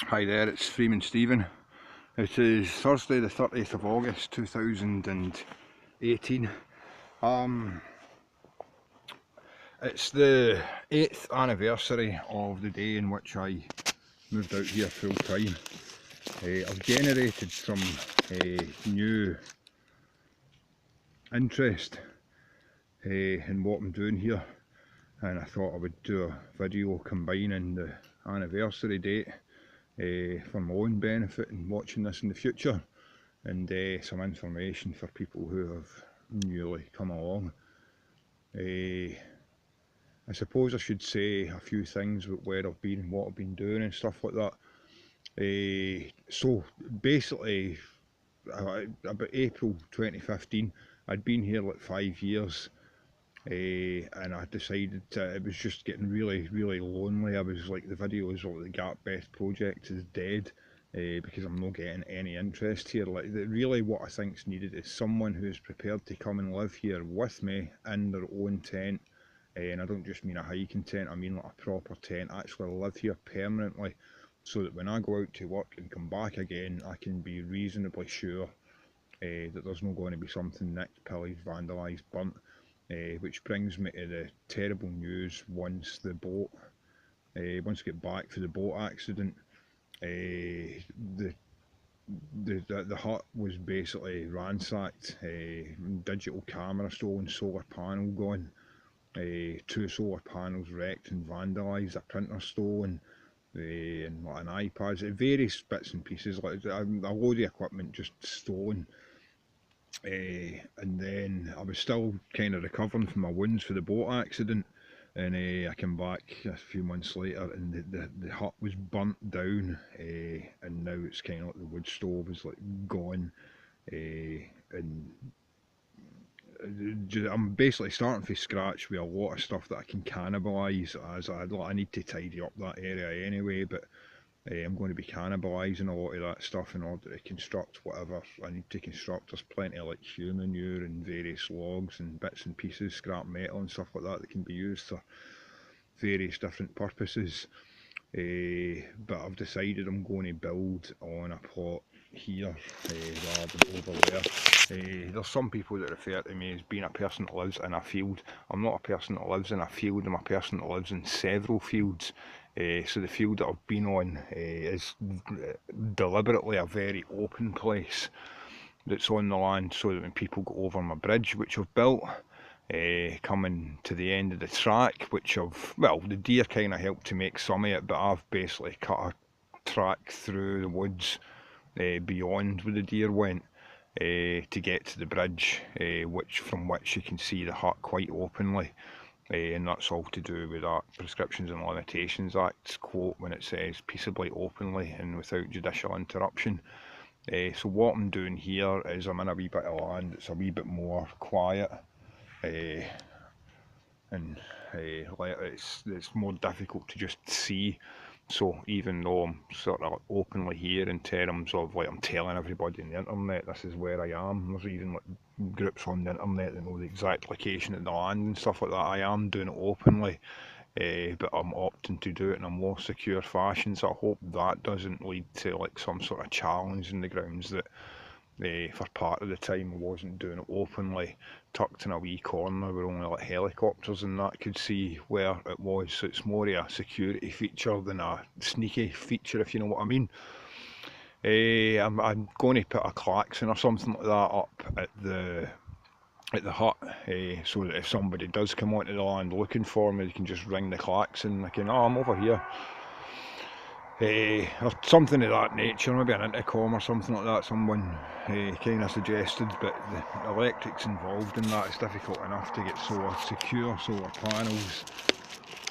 Hi there, it's Freeman Stephen. It is Thursday the 30th of August 2018. It's the 8th anniversary of the day in which I moved out here full time. I've generated some new interest in what I'm doing here, and I thought I would do a video combining the anniversary date for my own benefit and watching this in the future, and some information for people who have newly come along. I suppose I should say a few things about where I've been, what I've been doing and stuff like that. So basically, about April 2015, I'd been here like 5 years, and I decided it was just getting really lonely. I was like, the videos of the Gap Beth project is dead, because I'm not getting any interest here. Like, really what I think's needed is someone who's prepared to come and live here with me in their own tent. And I don't just mean a hiking tent, I mean like a proper tent, actually live here permanently, so that when I go out to work and come back again, I can be reasonably sure that there's not going to be something nicked, pillaged, vandalised, burnt. Which brings me to the terrible news. Once we get back for the boat accident, the the hut was basically ransacked, digital camera stolen, solar panel gone, two solar panels wrecked and vandalised, a printer stolen, and like an iPad, various bits and pieces, like a load of equipment just stolen. And then I was still kind of recovering from my wounds for the boat accident, and I came back a few months later, and the hut was burnt down, and now it's kind of like the wood stove is like gone, and I'm basically starting from scratch with a lot of stuff that I can cannibalise, as I need to tidy up that area anyway, but I'm going to be cannibalising a lot of that stuff in order to construct whatever I need to construct. There's plenty of like human manure and various logs and bits and pieces, scrap metal and stuff like that that can be used for various different purposes. But I've decided I'm going to build on a plot here, rather than over there. There's some people that refer to me as being a person that lives in a field. I'm not a person that lives in a field, I'm a person that lives in several fields. So the field that I've been on is deliberately a very open place that's on the land, so that when people go over my bridge, which I've built, coming to the end of the track, which the deer kind of helped to make some of it, but I've basically cut a track through the woods beyond where the deer went, to get to the bridge, from which you can see the hut quite openly. And that's all to do with that Prescriptions and Limitations Act quote when it says peaceably, openly and without judicial interruption. So what I'm doing here is I'm in a wee bit of land that's a wee bit more quiet, and it's more difficult to just see. So even though I'm sort of openly here in terms of like I'm telling everybody on the internet this is where I am, there's even like groups on the internet that know the exact location of the land and stuff like that, I am doing it openly, but I'm opting to do it in a more secure fashion, so I hope that doesn't lead to like some sort of challenge in the grounds that for part of the time I wasn't doing it openly, tucked in a wee corner where only like helicopters and that could see where it was. So it's more a security feature than a sneaky feature, if you know what I mean. I'm going to put a klaxon or something like that up at the hut, so that if somebody does come onto the land looking for me, they can just ring the klaxon. They can, oh, I'm over here. Or something of that nature, maybe an intercom or something like that, someone kind of suggested, but the electrics involved in that is difficult enough to get secure solar panels,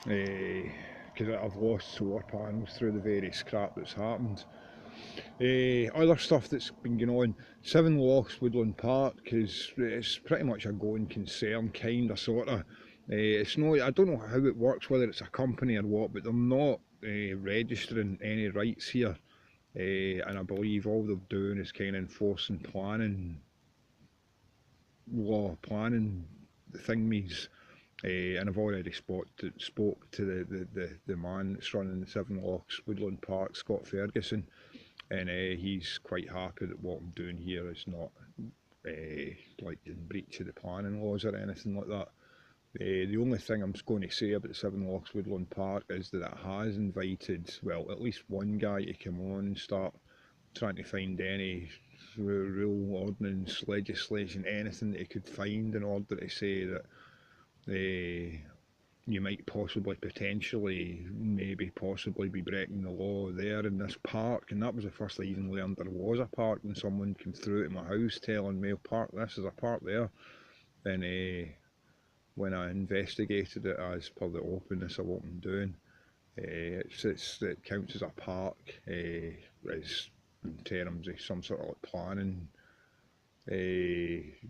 because I've lost solar panels through the various crap that's happened. Other stuff that's been going on, Seven Lochs Woodland Park, because it's pretty much a going concern, kind of, sort of. It's no, I don't know how it works, whether it's a company or what, but they're not registering any rights here, and I believe all they're doing is kind of enforcing planning law, planning thingies, and I've already spoke to the man that's running the Seven Lochs Woodland Park, Scott Ferguson, and he's quite happy that what I'm doing here is not like in breach of the planning laws or anything like that. The only thing I'm going to say about the Seven Lochs Woodland Park is that it has invited, well, at least one guy to come on and start trying to find any rule, ordinance, legislation, anything that he could find in order to say that you might possibly be breaking the law there in this park. And that was the first I even learned there was a park when someone came through to my house telling me, "Park this, is a park there." And when I investigated it as per the openness of what I'm doing, it counts as a park, as in terms of some sort of like planning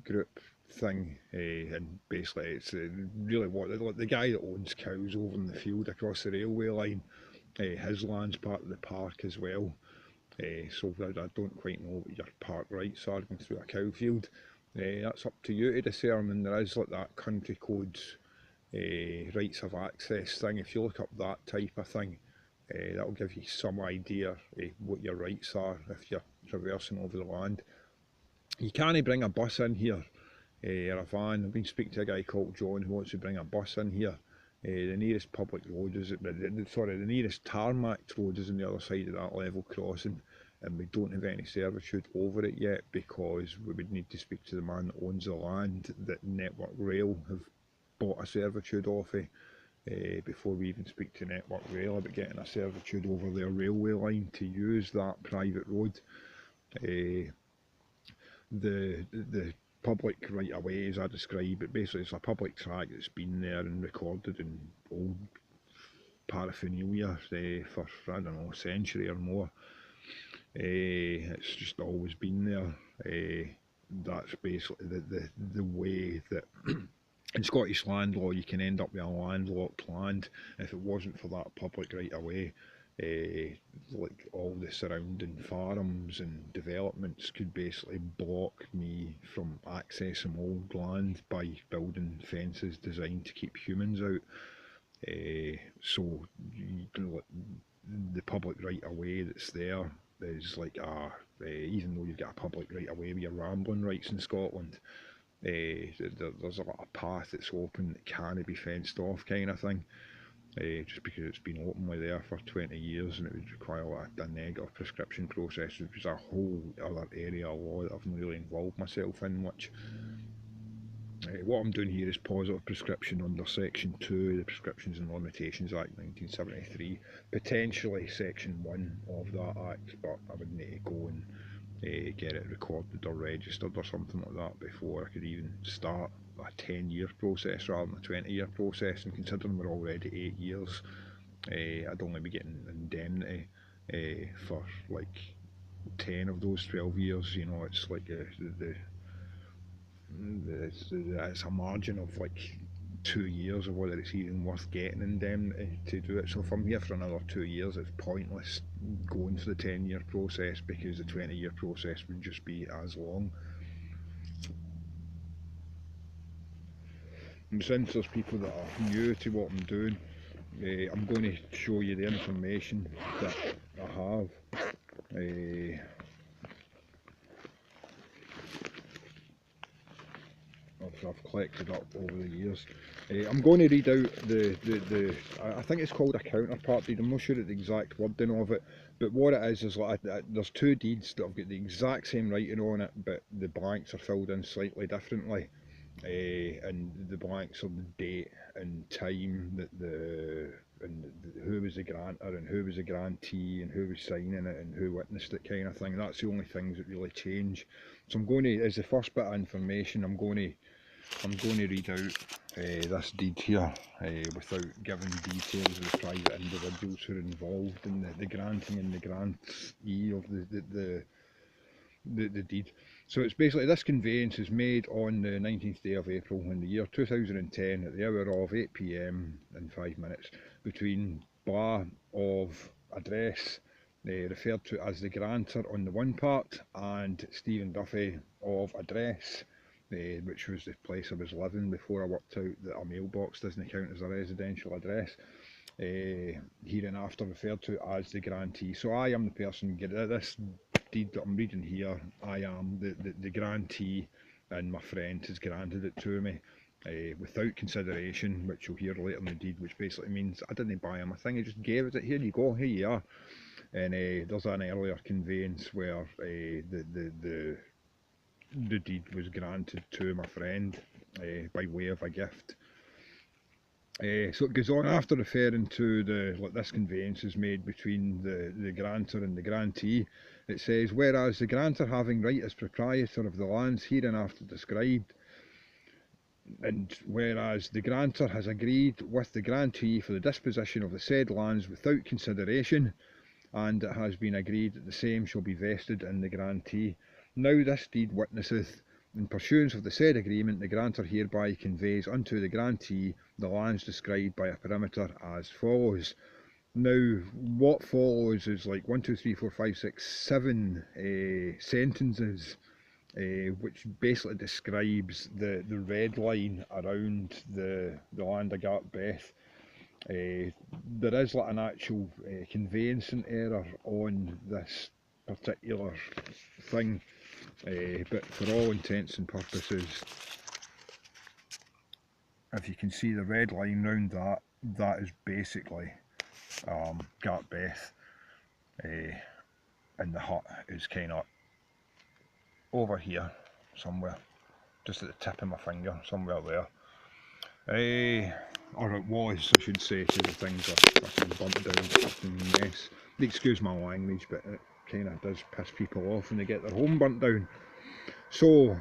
group thing, and basically it's really what the guy that owns cows over in the field across the railway line, his land's part of the park as well. So I don't quite know what your park rights are going through a cow field. That's up to you to discern, and there is like that country codes rights of access thing. If you look up that type of thing, that'll give you some idea what your rights are if you're traversing over the land. You can't bring a bus in here, or a van. I've been speaking to a guy called John who wants to bring a bus in here. The nearest public road is, the nearest tarmac road is on the other side of that level crossing, and we don't have any servitude over it yet because we would need to speak to the man that owns the land that Network Rail have bought a servitude off of, before we even speak to Network Rail about getting a servitude over their railway line to use that private road. The public right of way, as I describe it, basically it's a public track that's been there and recorded in old paraphernalia for, I don't know, a century or more. It's just always been there. That's basically the way that in Scottish land law you can end up with a landlocked land if it wasn't for that public right of way. Like all the surrounding farms and developments could basically block me from accessing old land by building fences designed to keep humans out. So the public right of way that's there is like even though you've got a public right of way with your rambling rights in Scotland, there's a lot of path that's open that can't be fenced off, kind of thing. Just because it's been openly there for 20 years and it would require a negative prescription process, which is a whole other area of law that I've not really involved myself in much. What I'm doing here is positive prescription under Section 2 of the Prescriptions and Limitations Act 1973, potentially Section 1 of that Act, but I would need to go and get it recorded or registered or something like that before I could even start a 10-year process rather than a 20-year process. And considering we're already 8 years, I'd only be getting indemnity for like 10 of those 12 years. You know, it's like it's a margin of like 2 years of whether it's even worth getting indemnity to do it. So if I'm here for another 2 years, it's pointless going for the 10-year process because the 20-year process would just be as long. And since there's people that are new to what I'm doing, I'm going to show you the information that I have. I've collected up over the years. I'm going to read out I think it's called a counterpart deed. I'm not sure of the exact wording of it, but what it is like there's two deeds that have got the exact same writing on it, but the blanks are filled in slightly differently. And the blanks are the date and time that who was the grantor and who was the grantee and who was signing it and who witnessed it, kind of thing. That's the only things that really change. So I'm going to, as the first bit of information, I'm going to read out this deed here without giving details of the private individuals who are involved in the granting and the grantee of the deed. So it's basically, this conveyance is made on the 19th day of April in the year 2010 at the hour of 8 PM and 5 minutes between Blah of address, referred to as the grantor on the one part, and Stephen Duffy of address, which was the place I was living before I worked out that a mailbox doesn't count as a residential address. Hereinafter referred to as the grantee. So I am the person, this deed that I'm reading here, I am the grantee, and my friend has granted it to me without consideration, which you'll hear later in the deed, which basically means I didn't buy him a thing, I just gave it, here you go, here you are. And there's an earlier conveyance where the deed was granted to my friend by way of a gift. So it goes on, after referring to this conveyance is made between the grantor and the grantee, it says, whereas the grantor having right as proprietor of the lands hereinafter described, and whereas the grantor has agreed with the grantee for the disposition of the said lands without consideration, and it has been agreed that the same shall be vested in the grantee. Now this deed witnesseth, in pursuance of the said agreement, the grantor hereby conveys unto the grantee the lands described by a perimeter as follows. Now, what follows is like 1, 2, 3, 4, 5, 6, 7 sentences, which basically describes the red line around the land of Gartbeth. There is like an actual conveyancing error on this particular thing, but for all intents and purposes, if you can see the red line round that is basically Gartbeth, and the hut is kind of over here somewhere, just at the tip of my finger, somewhere there. Or it was, I should say, because the things are fucking bumped down, fucking mess. Excuse my language, but it kind of does piss people off when they get their home burnt down. So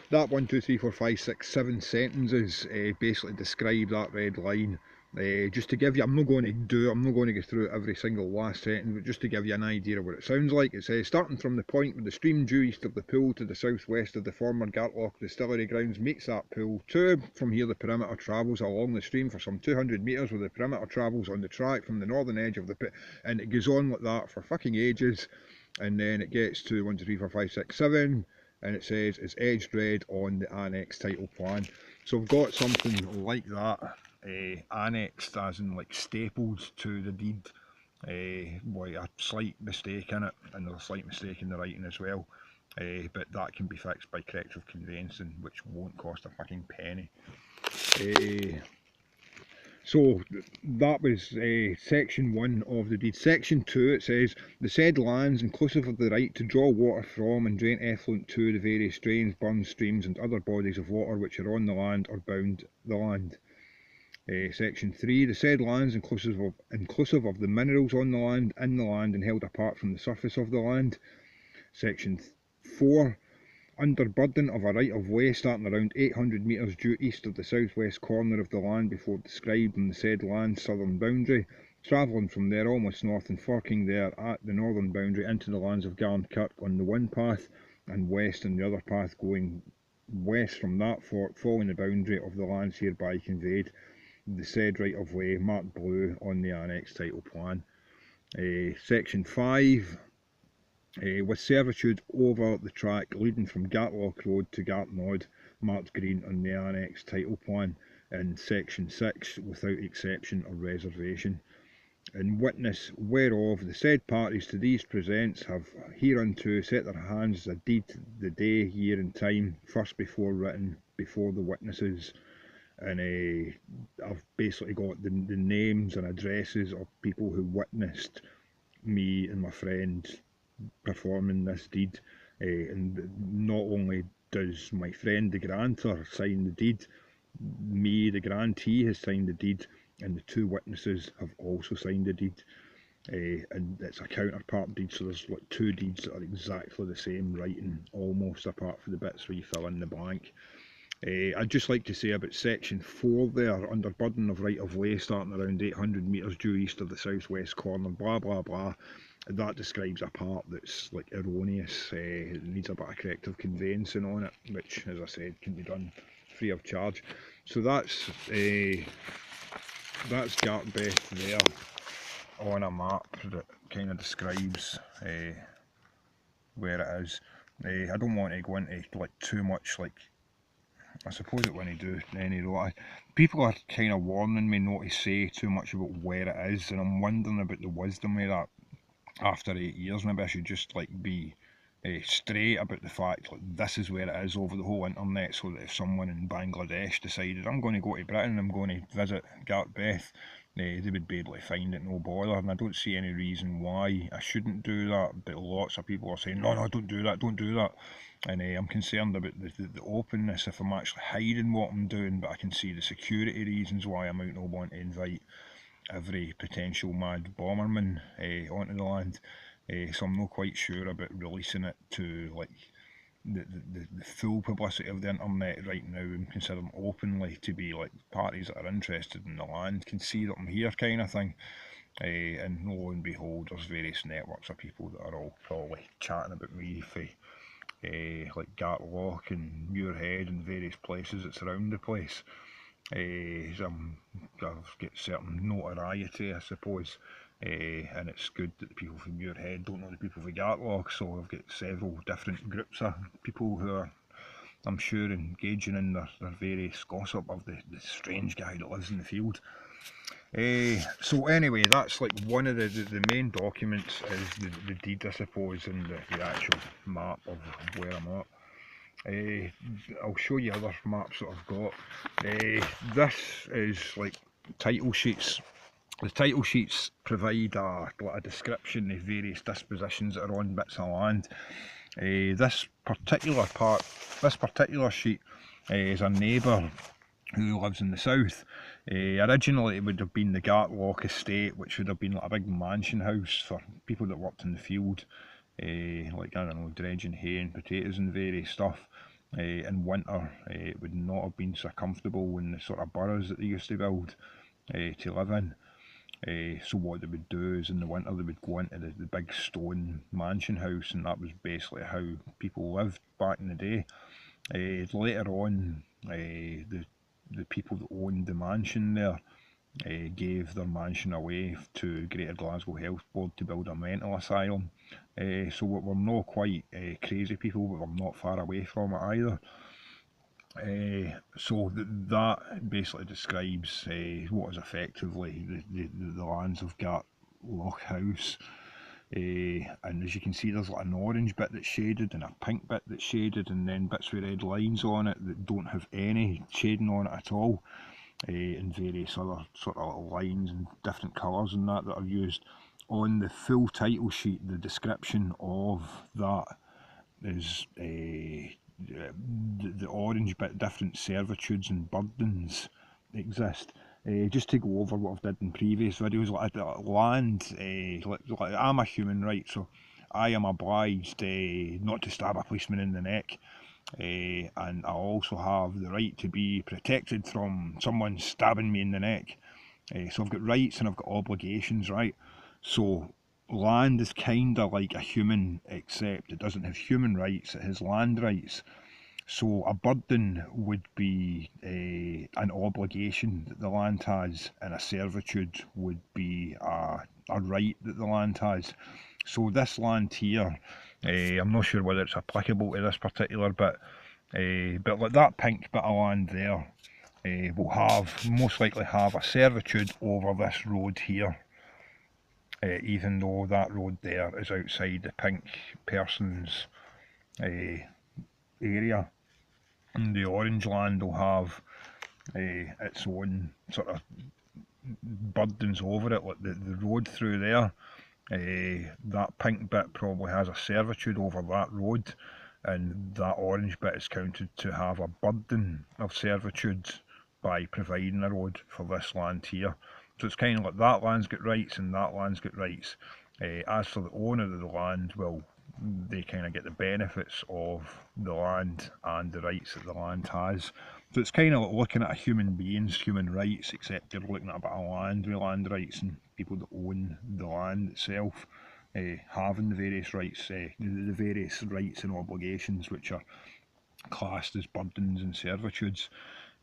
that 1, 2, 3, 4, 5, 6, 7 sentences basically describe that red line. Just to give you, I'm not going to go through every single last sentence, but just to give you an idea of what it sounds like. It says, starting from the point where the stream due east of the pool to the southwest of the former Gartloch distillery grounds meets that pool. From here the perimeter travels along the stream for some 200 metres, where the perimeter travels on the track from the northern edge of the pit, and it goes on like that for fucking ages, and then it gets to 1, 2, 3, 4, 5, 6, 7, and it says it's edged red on the annex title plan. So I've got something like that annexed, as in like stapled to the deed, with a slight mistake in it, and there's a slight mistake in the writing as well, but that can be fixed by corrective conveyancing, which won't cost a fucking penny. So that was section 1 of the deed. Section 2, it says, the said lands, inclusive of the right to draw water from and drain effluent to the various drains, burns, streams and other bodies of water which are on the land or bound the land. Section 3, the said lands, inclusive of the minerals on the land, in the land and held apart from the surface of the land. Section 4, under burden of a right of way starting around 800 metres due east of the southwest corner of the land before described on the said land's southern boundary, travelling from there almost north and forking there at the northern boundary into the lands of Garnkirk on the one path, and west on the other path, going west from that fork, following the boundary of the lands hereby conveyed, the said right of way marked blue on the annex title plan. Section 5, with servitude over the track leading from Gartloch Road to Gartnod, marked green on the annex title plan. And section 6, without exception or reservation. In witness whereof the said parties to these presents have hereunto set their hands a deed the day, year and time first before written before the witnesses. And I've basically got the names and addresses of people who witnessed me and my friend performing this deed, and not only does my friend the grantor sign the deed, me the grantee has signed the deed, and the 2 witnesses have also signed the deed, and it's a counterpart deed, so there's like 2 deeds that are exactly the same writing, almost, apart from the bits where you fill in the blank. I'd just like to say about section 4 there, under burden of right of way starting around 800 metres due east of the southwest corner, blah blah blah. That describes a part that's like erroneous. It needs a bit of corrective conveyancing on it, which, as I said, can be done free of charge. So that's Gartbeth there on a map that kind of describes where it is. I don't want to go into like too much, like, I suppose it when I do any though. People are kind of warning me not to say too much about where it is, and I'm wondering about the wisdom of that. After 8 years, maybe I should just like be straight about the fact like this is where it is over the whole internet, so that if someone in Bangladesh decided I'm going to go to Britain, I'm going to visit Gartbeth, they would be able to find it no bother. And I don't see any reason why I shouldn't do that, but lots of people are saying no, don't do that, don't do that. And I'm concerned about the openness if I'm actually hiding what I'm doing, but I can see the security reasons why I might not want to invite every potential mad bomberman onto the land. So I'm not quite sure about releasing it to like the full publicity of the internet right now, and consider them openly to be like parties that are interested in the land can see that I'm here kind of thing. And lo and behold, there's various networks of people that are all probably chatting about me for like Gartlock and Muirhead and various places that surround the place. I've got certain notoriety, I suppose, and it's good that the people from Muirhead don't know the people from Gartlock, so I've got several different groups of people who are, I'm sure, engaging in their various gossip of the strange guy that lives in the field. So anyway, that's like one of the main documents is the deed, I suppose, and the actual map of where I'm at. I'll show you other maps that I've got. This is like title sheets. The title sheets provide a description of various dispositions that are on bits of land. This particular sheet is a neighbour who lives in the south. Originally it would have been the Gartlock estate, which would have been like a big mansion house for people that worked in the field, like, I don't know, dredging hay and potatoes and various stuff. In winter it would not have been so comfortable in the sort of burrows that they used to build to live in. So what they would do is in the winter they would go into the big stone mansion house, and that was basically how people lived back in the day. Later on, the people that owned the mansion there gave their mansion away to Greater Glasgow Health Board to build a mental asylum. So we're not quite crazy people, but we're not far away from it either. So that basically describes what is effectively the lands of Gartlock House. And as you can see, there's like an orange bit that's shaded and a pink bit that's shaded, and then bits with red lines on it that don't have any shading on it at all, and various other sort of lines and different colours and that are used. On the full title sheet, the description of that is the orange bit, different servitudes and burdens exist. Just to go over what I've did in previous videos, like land, like I'm a human, right? So I am obliged not to stab a policeman in the neck, and I also have the right to be protected from someone stabbing me in the neck. So I've got rights and I've got obligations, right? So land is kind of like a human, except it doesn't have human rights, it has land rights. So a burden would be an obligation that the land has, and a servitude would be a right that the land has. So this land here, I'm not sure whether it's applicable to this particular bit, but like that pink bit of land there will most likely have a servitude over this road here. Even though that road there is outside the pink person's area. And the orange land will have its own sort of burdens over it, like the road through there. That pink bit probably has a servitude over that road, and that orange bit is counted to have a burden of servitude by providing a road for this land here. So it's kind of like that land's got rights and that land's got rights. As for the owner of the land, well, they kind of get the benefits of the land and the rights that the land has. So it's kind of like looking at a human being's human rights, except you're looking at a bit of land with land rights, and people that own the land itself having the various rights, and obligations which are classed as burdens and servitudes.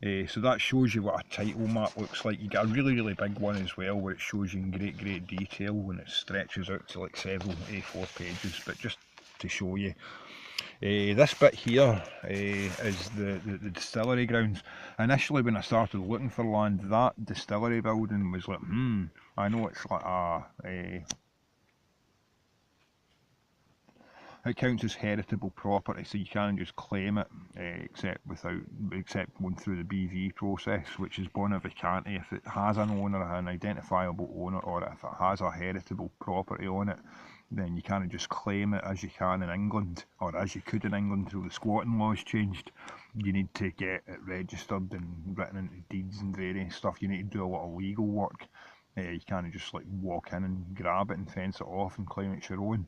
So that shows you what a title map looks like. You get a really big one as well, where it shows you in great detail when it stretches out to like several A4 pages, but just to show you. This bit here is the distillery grounds. Initially when I started looking for land, that distillery building was like, I know it's like it counts as heritable property, so you can't just claim it except going through the BV process, which is bona vacante. If it has an owner, an identifiable owner, or if it has a heritable property on it, then you can't just claim it as you can in England, or as you could in England until the squatting laws changed. You need to get it registered and written into deeds and various stuff. You need to do a lot of legal work. You can't just like walk in and grab it and fence it off and claim it's your own.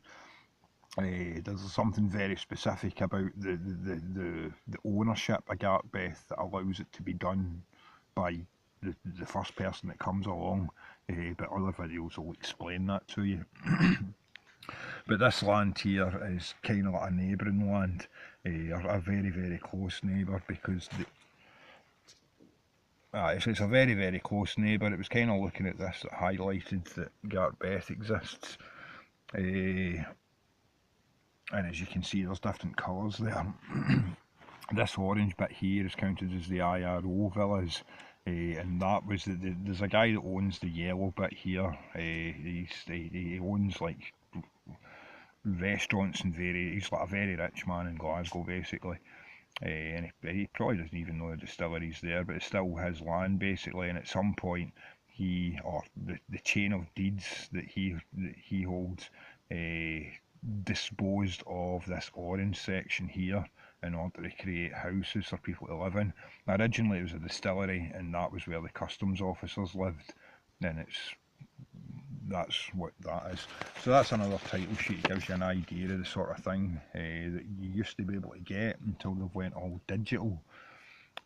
There's something very specific about the ownership of Gartbeth that allows it to be done by the first person that comes along, but other videos will explain that to you. But this land here is kind of like a neighbouring land, a very, very close neighbour, because it's a very, very close neighbour. It was kind of looking at this that highlighted that Gartbeth exists. And as you can see, there's different colours there. This orange bit here is counted as the IRO villas, and that was there's a guy that owns the yellow bit here. He owns like restaurants and he's like a very rich man in Glasgow basically. And he probably doesn't even know the distillery's there, but it's still his land basically. And at some point, the chain of deeds that he holds disposed of this orange section here in order to create houses for people to live in. Originally it was a distillery, and that was where the customs officers lived. Then that's what that is. So that's another title sheet. It gives you an idea of the sort of thing that you used to be able to get until they've went all digital.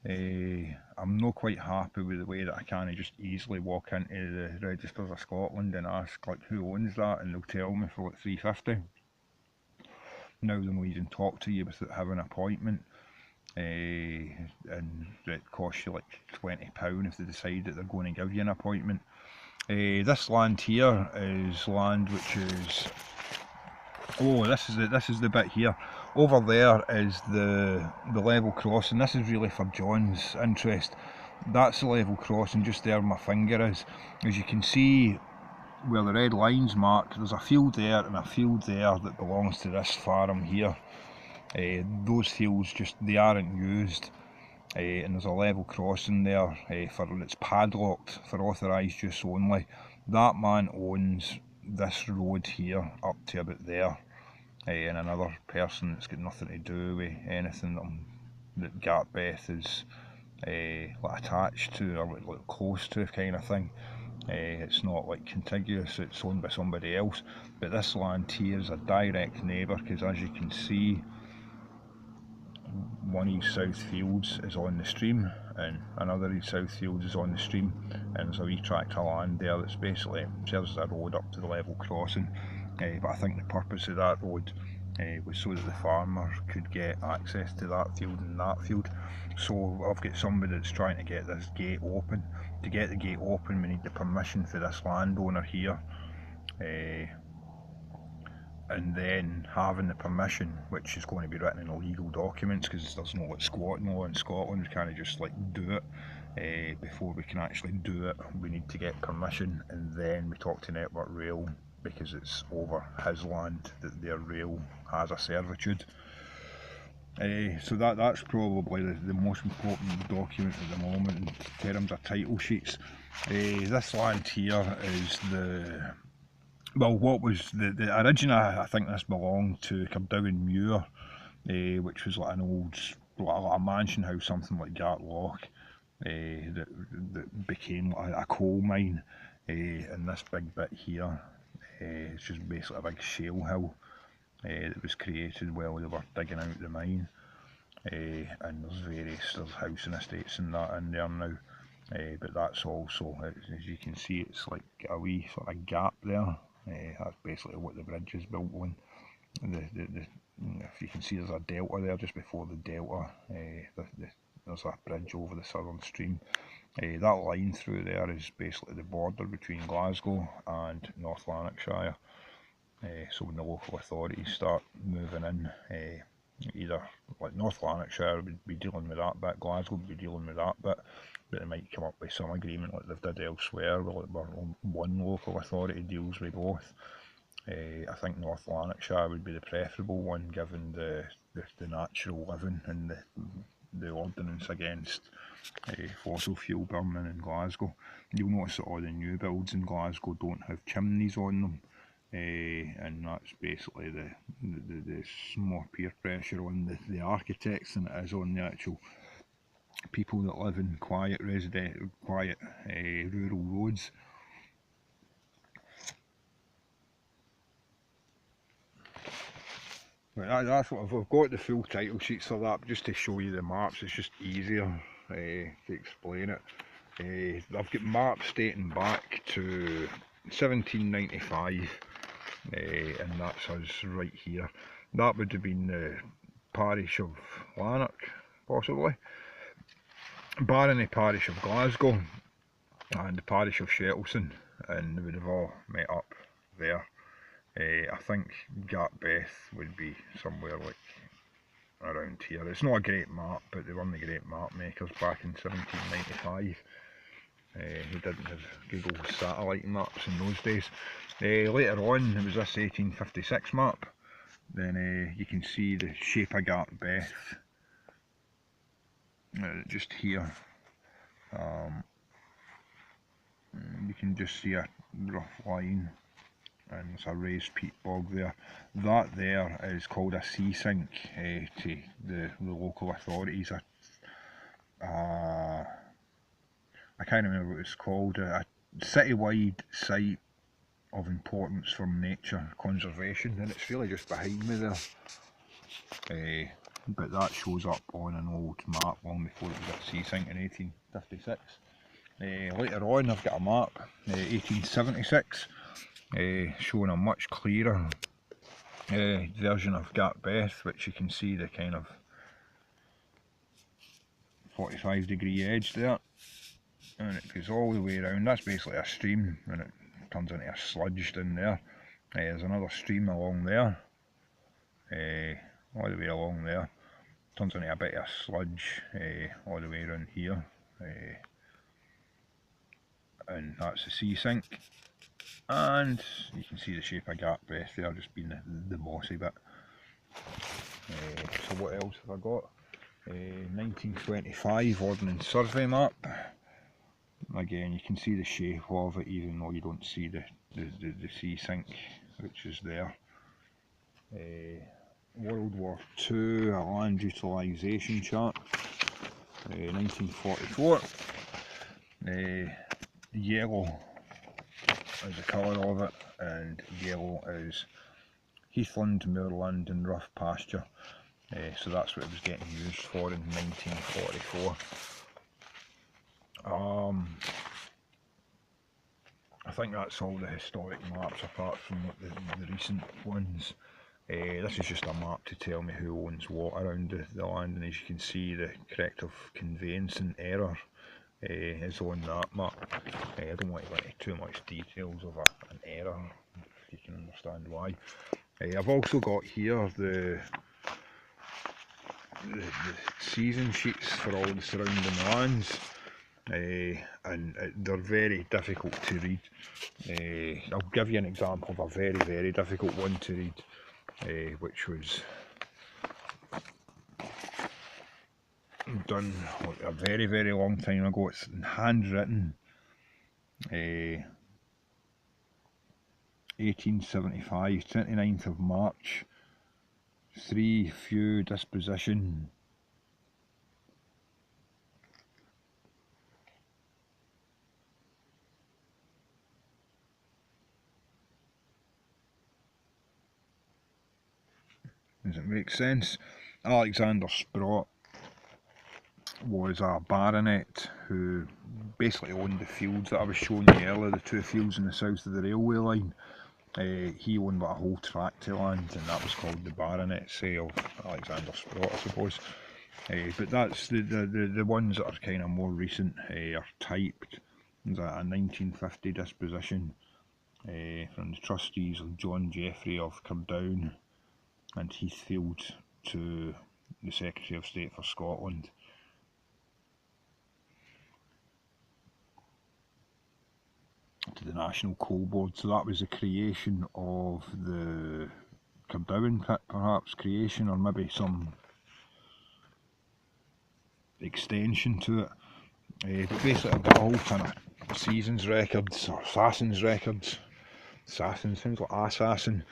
I'm not quite happy with the way that I can't just easily walk into the Registers of Scotland and ask like who owns that, and they'll tell me for like $3.50. Now they will even talk to you without having an appointment, and it costs you like £20 if they decide that they're going to give you an appointment. This land here is land which is, this is the bit here. Over there is the level crossing. This is really for John's interest. That's the level crossing just there where my finger is. As you can see where the red line's marked, there's a field there and a field there that belongs to this farm here. Those fields they aren't used, and there's a level crossing there it's padlocked for authorised use only. That man owns this road here up to about there, and another person that's got nothing to do with anything that Gartbeth is like attached to or like close to kind of thing. It's not like contiguous, it's owned by somebody else. But this land here is a direct neighbour, because as you can see, one of these south fields is on the stream and another of these south fields is on the stream, and there's a wee tract of land there that's basically serves as a road up to the level crossing. But I think the purpose of that road was so that the farmer could get access to that field and that field. So I've got somebody that's trying to get this gate open. To get the gate open, we need the permission for this landowner here, and then having the permission, which is going to be written in illegal documents, because there's no like squatting law in Scotland. We can't just like do it. Before we can actually do it, we need to get permission, and then we talk to Network Rail, because it's over his land that their rail has a servitude. So that's probably the most important document at the moment in terms of title sheets. This land here is what was the original, I think this belonged to Cardowan Muir, which was like an old, like a mansion house, something like Gartloch, that became like a coal mine. And this big bit here, it's just basically a big shale hill that was created while they were digging out the mine. And there's housing estates and that in there now. But that's also, as you can see, it's like a wee sort of gap there. That's basically what the bridge is built on. If you can see, there's a delta there just before the delta. There's a bridge over the Southern Stream. That line through there is basically the border between Glasgow and North Lanarkshire. So when the local authorities start moving in, either like North Lanarkshire would be dealing with that bit, Glasgow would be dealing with that bit, but they might come up with some agreement like they've did elsewhere, where one local authority deals with both. I think North Lanarkshire would be the preferable one, given the natural living and the ordinance against fossil fuel burning in Glasgow. You'll notice that all the new builds in Glasgow don't have chimneys on them, and that's basically the more peer pressure on the architects than it is on the actual people that live in quiet rural roads. Right, that's what I've got the full title sheets for that, just to show you the maps. It's just easier to explain it. I've got maps dating back to 1795, and that's us right here. That would have been the parish of Lanark, possibly. Barony parish of Glasgow and the parish of Shettleston, and they would have all met up there. I think Gartbeth would be somewhere like around here. It's not a great map, but they weren't the great map makers back in 1795. Who didn't have Google satellite maps in those days. Later on, there was this 1856 map. Then you can see the shape of Gartbeth just here. You can just see a rough line, and there's a raised peat bog there. That there is called a sea sink to the local authorities. I can't remember what it's called. A citywide site of importance for nature conservation, and it's really just behind me there. But that shows up on an old map long before it was a sea sink in 1856. Later on, I've got a map, 1876. Showing a much clearer version of Gartbeth, which you can see the kind of 45-degree edge there, and it goes all the way around. That's basically a stream, and it turns into a sludge down there. There's another stream along there, all the way along there, turns into a bit of sludge all the way around here, and that's the sea sink. And you can see the shape of Gartbeth there, just being the mossy bit. So what else have I got? 1925 Ordnance Survey map. Again, you can see the shape of it, even though you don't see the sea sink, which is there. World War II, a land utilisation chart. 1944. Yellow is the colour of it, and yellow is heathland, moorland and rough pasture. So that's what it was getting used for in 1944. I think that's all the historic maps apart from the recent ones. This is just a map to tell me who owns what around the land, and as you can see, the corrective conveyance and error is on that map. I don't want to go into too much details of an error, if you can understand why. I've also got here the season sheets for all the surrounding lands, and they're very difficult to read. I'll give you an example of a very, very difficult one to read, which was done a very, very long time ago. It's handwritten, 1875, 29th of March, 3 few disposition. Does it make sense? Alexander Sprott was a baronet who basically owned the fields that I was showing you earlier, the 2 fields in the south of the railway line. He owned a whole tract of land, and that was called the baronetcy of Alexander Sprott, I suppose. But that's the ones that are kind of more recent, are typed. There's a 1950 disposition, from the trustees of John Jeffrey of Cardown and Heathfield to the Secretary of State for Scotland. To the National Coal Board. So that was the creation of the Cardown pit, perhaps creation, or maybe some extension to it. But basically I've got all kind of seasons records or Sassins records. Assassin sounds like assassin,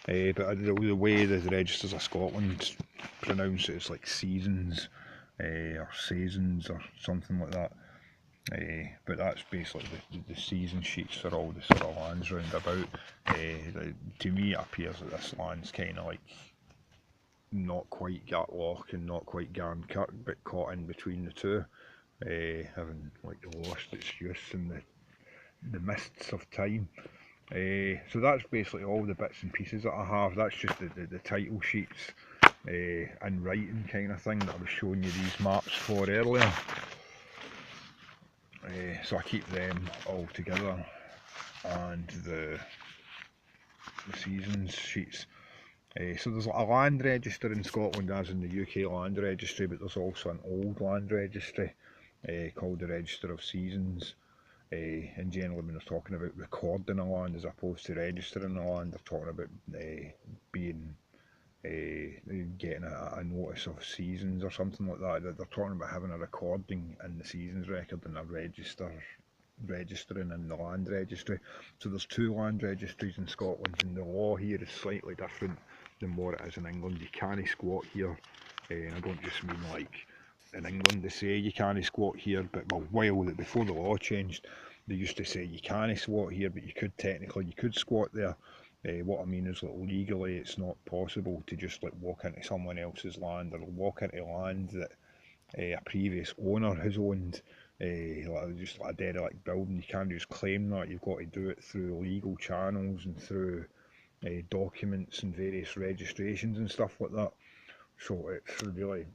but the way the Registers of Scotland pronounce it is like seasons or seasons or something like that. But that's basically the season sheets for all the sort of lands round about. To me it appears that this land's kind of like not quite Gatlock and not quite Garnkirk, but caught in between the two, having like lost its use in the mists of time. So that's basically all the bits and pieces that I have. That's just the title sheets and writing kind of thing that I was showing you these maps for earlier. So I keep them all together, and the seasons sheets. So there's a land register in Scotland, as in the UK land registry, but there's also an old land registry called the Register of Seasons. And generally when they're talking about recording a land as opposed to registering a land, they're talking about being getting a notice of seasons or something like that. They're talking about having a recording in the seasons record and a registering in the land registry. So there's two land registries in Scotland, and the law here is slightly different than what it is in England. You can't squat here, and I don't just mean like in England they say you can't squat here, but before the law changed, they used to say you can't squat here, but you could squat there. What I mean is that legally it's not possible to just like walk into someone else's land or walk into land that a previous owner has owned, like just like a derelict building. You can't just claim that. You've got to do it through legal channels and through documents and various registrations and stuff like that. So it's really,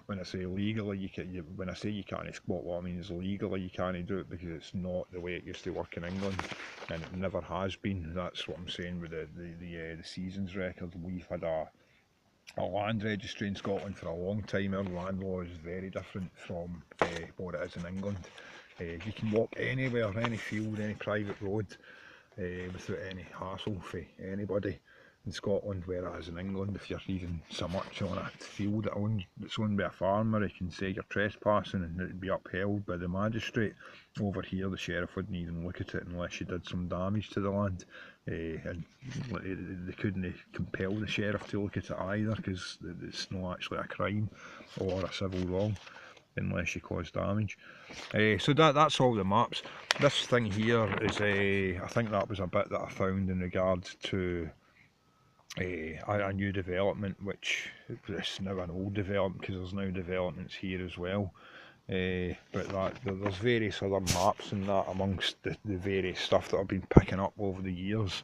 when I say legally, when I say you can't squat, what I mean is legally you can't do it, because it's not the way it used to work in England, and it never has been. That's what I'm saying with the seasons record. We've had a land registry in Scotland for a long time. Our land law is very different from what it is in England. You can walk anywhere, any field, any private road, without any hassle for anybody in Scotland, whereas in England, if you're even so much on a field that's owned by a farmer, he can say you're trespassing and it'd be upheld by the magistrate. Over here the sheriff wouldn't even look at it unless you did some damage to the land, and they couldn't compel the sheriff to look at it either, because it's not actually a crime or a civil wrong unless you cause damage. So that's all the maps. This thing here is I think that was a bit that I found in regards to a new development, which is now an old development because there's now developments here as well. But there's various other maps and that amongst the various stuff that I've been picking up over the years,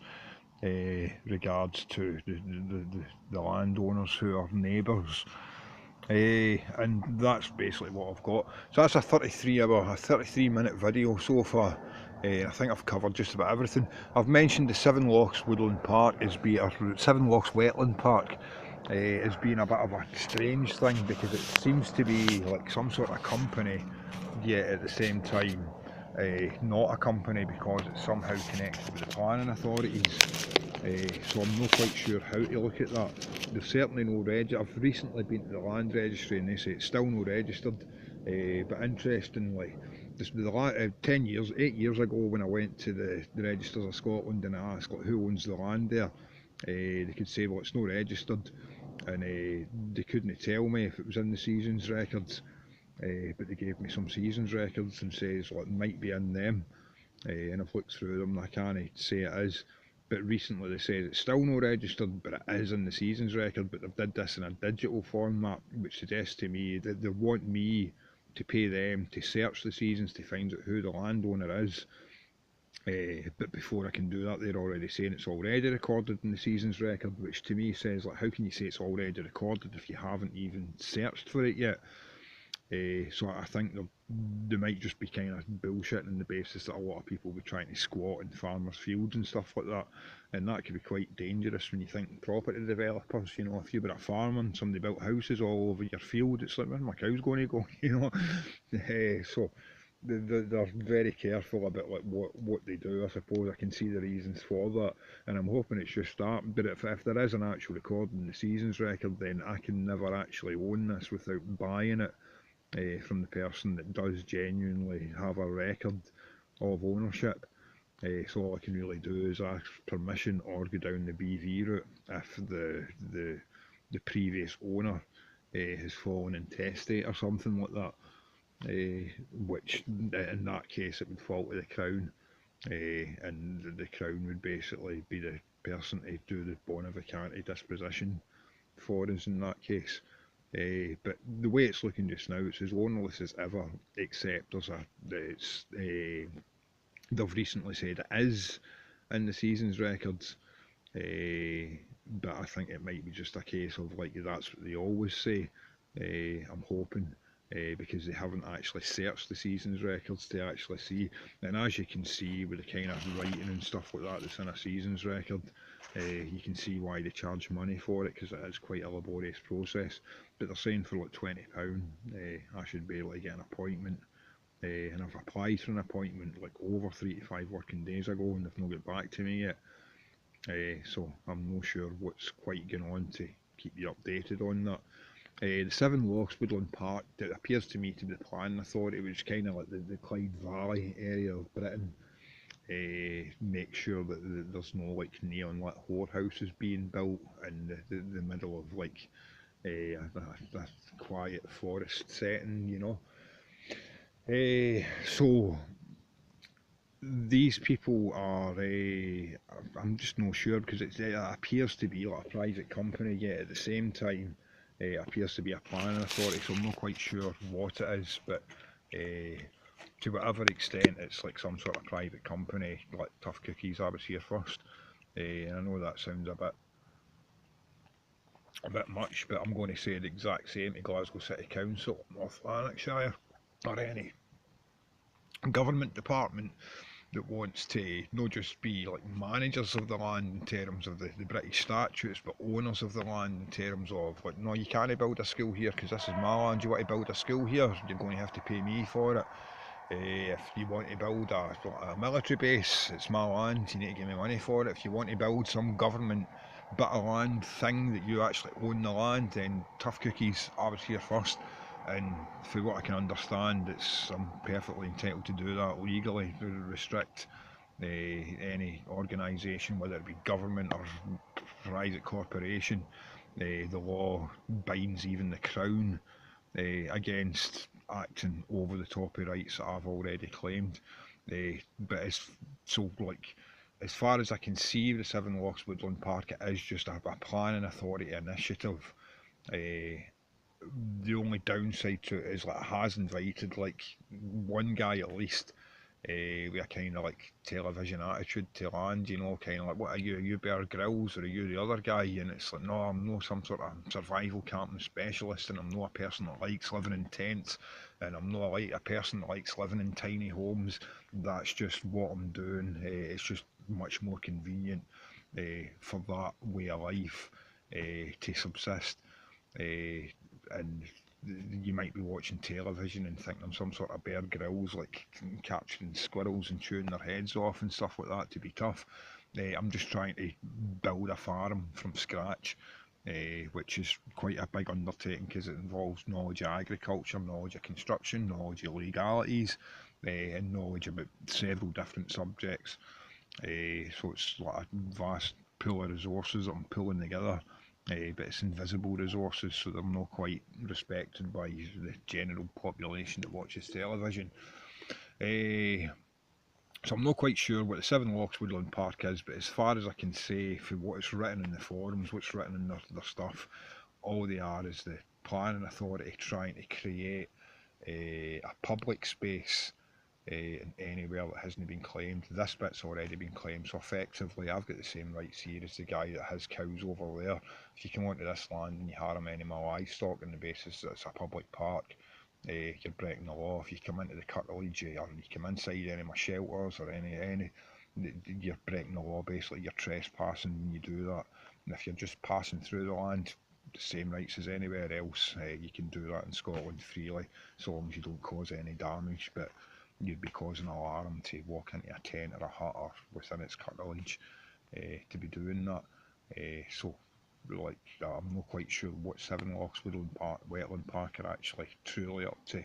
regards to the landowners who are neighbours. And that's basically what I've got. So that's a 33-minute video so far. I think I've covered just about everything. I've mentioned the Seven Lochs Woodland Park Seven Lochs Wetland Park as being a bit of a strange thing, because it seems to be like some sort of company, yet at the same time not a company, because it's somehow connected with the planning authorities. So I'm not quite sure how to look at that. There's certainly no I've recently been to the land registry and they say it's still no registered. But interestingly, 8 years ago, when I went to the Registers of Scotland and I asked like, who owns the land there, they could say, well, it's not registered, and they couldn't tell me if it was in the seasons records. But they gave me some seasons records and says well, it might be in them, and I've looked through them and I can't say it is. But recently they said it's still not registered, but it is in the seasons record, but they've did this in a digital format, which suggests to me that they want me to pay them to search the seasons to find out who the landowner is. But before I can do that, they're already saying it's already recorded in the seasons record, which to me says, like, how can you say it's already recorded if you haven't even searched for it yet? So I think they might just be kind of bullshitting on the basis that a lot of people will be trying to squat in farmers' fields and stuff like that, and that could be quite dangerous when you think property developers. You know, if you were a farmer and somebody built houses all over your field, it's like, where my cow's going to go? You know, so they're very careful about like what they do. I suppose I can see the reasons for that, and I'm hoping it's just that. But if there is an actual record in the seasons record, then I can never actually own this without buying it from the person that does genuinely have a record of ownership. So all I can really do is ask permission or go down the BV route if the previous owner has fallen intestate or something like that. Which in that case it would fall to the Crown, and the Crown would basically be the person to do the bona vacante disposition for us in that case. But the way it's looking just now, it's as ownerless as ever, except they've recently said it is in the season's records. But I think it might be just a case of like that's what they always say. I'm hoping. Because they haven't actually searched the season's records to actually see. And as you can see with the kind of writing and stuff like that that's in a season's record, you can see why they charge money for it, because it is quite a laborious process. But they're saying for like £20, I should be able to get an appointment. And I've applied for an appointment like over 3 to 5 working days ago, and they've not got back to me yet. So I'm not sure what's quite going on to keep you updated on that. The Seven Lochs Woodland Park, it appears to me to be the planning authority, which is kind of like the Clyde Valley area of Britain. Make sure that there's no like neon lit whorehouses being built in the middle of like a quiet forest setting, you know. So these people are, I'm just not sure because it appears to be like a private company, yet at the same time it appears to be a planning authority, so I'm not quite sure what it is, but to whatever extent it's like some sort of private company, like Tough Cookies, I was here first, and I know that sounds a bit much, but I'm going to say the exact same to Glasgow City Council, North Lanarkshire, or any government department that wants to not just be like managers of the land in terms of the British statutes, but owners of the land in terms of like, no, you can't build a school here because this is my land. You want to build a school here, you're going to have to pay me for it. If you want to build a military base, it's my land, you need to give me money for it. If you want to build some government bit of land thing that you actually own the land, then Tough Cookies, I was here first. And for what I can understand, I'm perfectly entitled to do that legally, to restrict any organisation, whether it be government or private corporation. The law binds even the Crown against acting over the top of rights that I've already claimed. But as far as I can see, the Seven Lochs Woodland Park, it is just a planning authority initiative. The only downside to it is like it has invited like one guy at least with a kind of like television attitude to land, you know, kind of like, what are you? Are you Bear Grylls or are you the other guy? And it's like, no, I'm no some sort of survival camping specialist, and I'm not a person that likes living in tents, and I'm not like a person that likes living in tiny homes. That's just what I'm doing. It's just much more convenient for that way of life to subsist. And you might be watching television and think I'm some sort of Bear Grylls, like capturing squirrels and chewing their heads off and stuff like that to be tough. I'm just trying to build a farm from scratch, which is quite a big undertaking because it involves knowledge of agriculture, knowledge of construction, knowledge of legalities, and knowledge about several different subjects. So it's like a vast pool of resources that I'm pulling together. But it's invisible resources, so they're not quite respected by the general population that watches television. So I'm not quite sure what the Seven Lochs Woodland Park is, but as far as I can say, for what's written in the forums, what's written in their stuff, all they are is the planning authority trying to create a public space anywhere that hasn't been claimed. This bit's already been claimed, so effectively I've got the same rights here as the guy that has cows over there. If you come onto this land and you harm any of my livestock on the basis that it's a public park, you're breaking the law. If you come into the curtilage or you come inside any of my shelters or any, you're breaking the law. Basically, you're trespassing when you do that. And if you're just passing through the land, the same rights as anywhere else. You can do that in Scotland freely, so long as you don't cause any damage. But you'd be causing alarm to walk into a tent or a hut or within its curtilage to be doing that. So, like, I'm not quite sure what Sevenlocks Wetland Park are actually truly up to.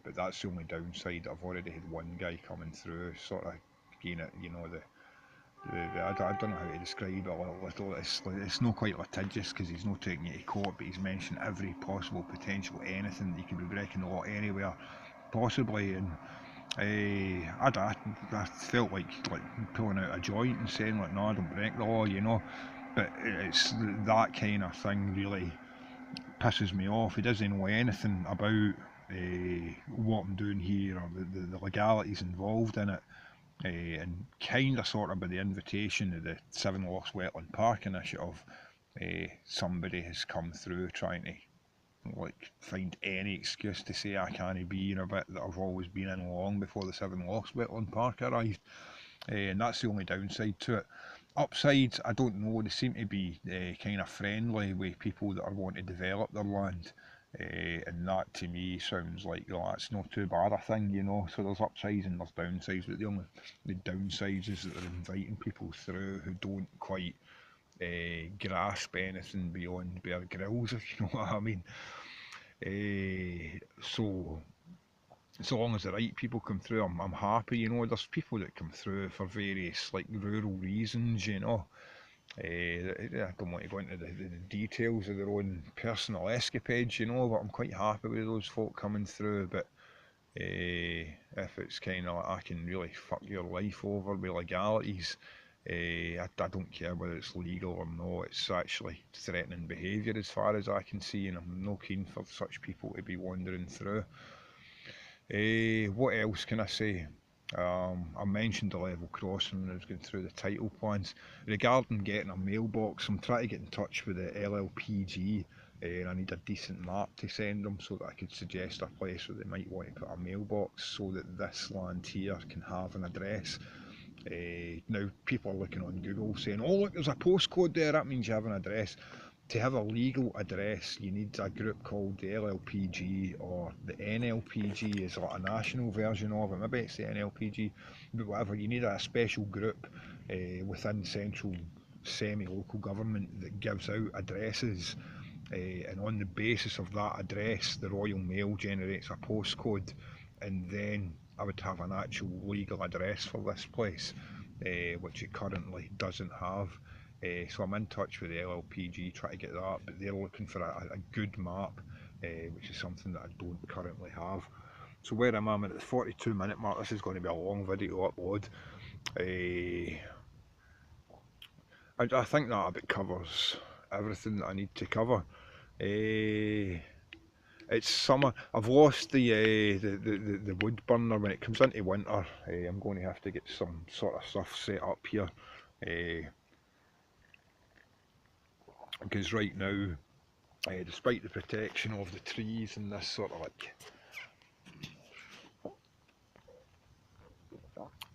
But that's the only downside. I've already had one guy coming through, sort of, I don't know how to describe it a little. It's not quite litigious because he's not taking you to court, but he's mentioned every possible potential anything that you could be breaking the law anywhere, possibly. And I felt like pulling out a joint and saying like, no, I don't break the law, But it's that kind of thing really pisses me off. He doesn't know anything about what I'm doing here or the legalities involved in it. And kind of sort of by the invitation of the Sevenlocks Wetland Park Initiative, somebody has come through trying to find any excuse to say I can't be in a bit that I've always been in long before the Sevenlocks Wetland Park arrived. And that's the only downside to it. Upsides, I don't know, they seem to be kind of friendly with people that are wanting to develop their land. And that to me sounds like that's not too bad a thing, So there's upsides and there's downsides, but the downsides is that they're inviting people through who don't quite grasp anything beyond Bear Grylls, if you know what I mean. So long as the right people come through, I'm happy. There's people that come through for various rural reasons. I don't want to go into the details of their own personal escapades, but I'm quite happy with those folk coming through. But if it's kind of like I can really fuck your life over with legalities, I don't care whether it's legal or not. It's actually threatening behaviour as far as I can see, and I'm no keen for such people to be wandering through. What else can I say? I mentioned the level crossing when I was going through the title plans. Regarding getting a mailbox, I'm trying to get in touch with the LLPG, and I need a decent map to send them so that I could suggest a place where they might want to put a mailbox so that this land here can have an address. Now people are looking on Google saying, oh look, there's a postcode there, that means you have an address. To have a legal address, you need a group called the LLPG, or the NLPG is like a national version of it. Maybe it's the NLPG, but whatever. You need a special group within central semi-local government that gives out addresses, and on the basis of that address, the Royal Mail generates a postcode, and then I would have an actual legal address for this place, which it currently doesn't have. So I'm in touch with the LLPG trying to get that, but they're looking for a good map, which is something that I don't currently have. So where I'm at the 42-minute mark, this is going to be a long video upload. I think that a bit covers everything that I need to cover. It's summer. I've lost the wood burner. When it comes into winter, I'm going to have to get some sort of stuff set up here. Because right now, despite the protection of the trees and this sort of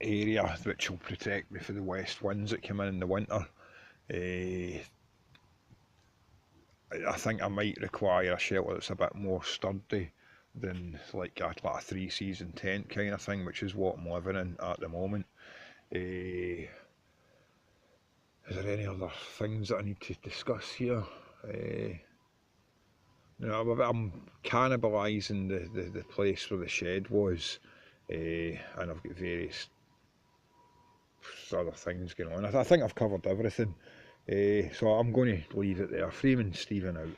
area which will protect me for the west winds that come in the winter, I think I might require a shelter that's a bit more sturdy than like a 3-season tent kind of thing, which is what I'm living in at the moment. Is there any other things that I need to discuss here? I'm cannibalising the place where the shed was, and I've got various other things going on. I think I've covered everything, so I'm going to leave it there. Freeman Stephen out.